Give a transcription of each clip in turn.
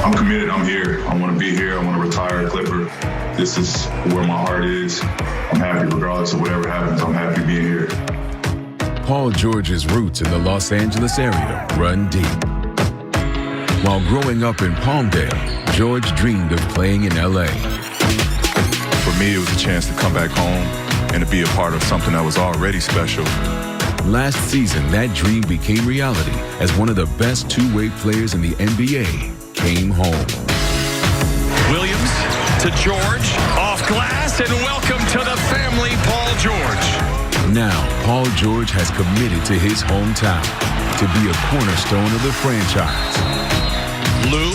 I'm committed. I'm here. I want to be here. I want to retire a Clipper. This is where my heart is. I'm happy regardless of whatever happens. I'm happy being here. Paul George's roots in the Los Angeles area run deep. While growing up in Palmdale, George dreamed of playing in L.A. For me, it was a chance to come back home and to be a part of something that was already special. Last season, that dream became reality as one of the best two-way players in the NBA came home. Williams to George, off glass, and welcome to the family, Paul George. Now, Paul George has committed to his hometown to be a cornerstone of the franchise. Lou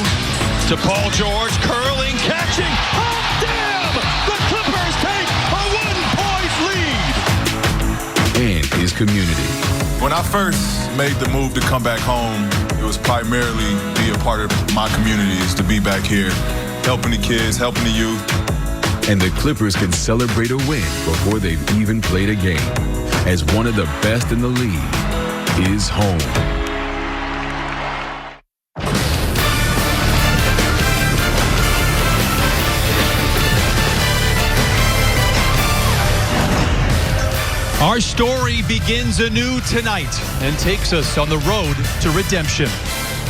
to Paul George, curling, catching. Oh, damn! The Clippers take a 1-point lead. And his community. When I first made the move to come back home, it was primarily be a part of my community, is to be back here, helping the kids, helping the youth. And the Clippers can celebrate a win before they've even played a game, as one of the best in the league is home. Our story begins anew tonight and takes us on the road to redemption.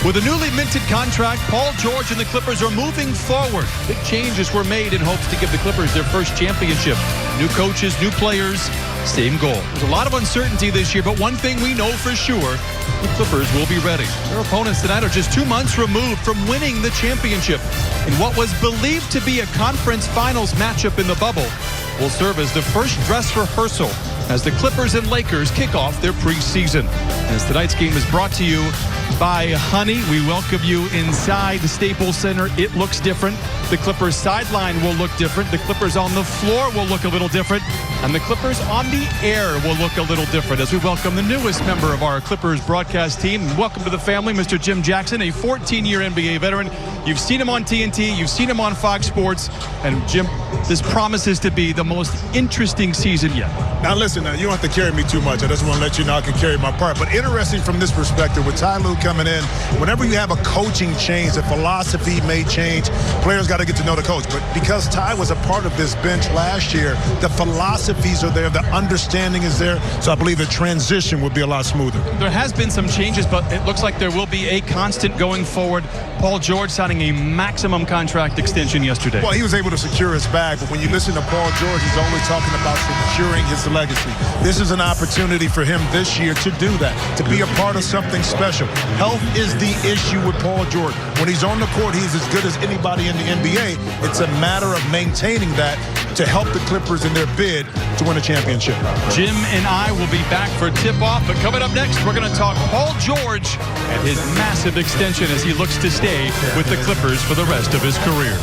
With a newly minted contract, Paul George and the Clippers are moving forward. Big changes were made in hopes to give the Clippers their first championship. New coaches, new players, same goal. There's a lot of uncertainty this year, but one thing we know for sure, the Clippers will be ready. Their opponents tonight are just 2 months removed from winning the championship. In what was believed to be a conference finals matchup in the bubble, will serve as the first dress rehearsal as the Clippers and Lakers kick off their preseason. As tonight's game is brought to you by Honey, we welcome you inside the Staples Center. It looks different. The Clippers sideline will look different. The Clippers on the floor will look a little different. And the Clippers on the air will look a little different as we welcome the newest member of our Clippers broadcast team. Welcome to the family, Mr. Jim Jackson, a 14-year NBA veteran. You've seen him on TNT. You've seen him on Fox Sports. And, Jim, this promises to be the most interesting season yet. Now, listen, you don't have to carry me too much. I just want to let you know I can carry my part. But interesting from this perspective, with Ty Lue coming in, whenever you have a coaching change, the philosophy may change. Players got to get to know the coach. But because Ty was a part of this bench last year, the philosophies are there, the understanding is there. So I believe the transition will be a lot smoother. There has been some changes, but it looks like there will be a constant going forward. Paul George signing a maximum contract extension yesterday. Well, he was able to secure his bag, but when you listen to Paul George, he's always talking about securing his legacy. This is an opportunity for him this year to do that, to be a part of something special. Health is the issue with Paul George. When he's on the court, he's as good as anybody in the NBA. It's a matter of maintaining that to help the Clippers in their bid to win a championship. Jim and I will be back for tip-off, but coming up next, we're going to talk Paul George and his massive extension as he looks to stay with the Clippers for the rest of his career.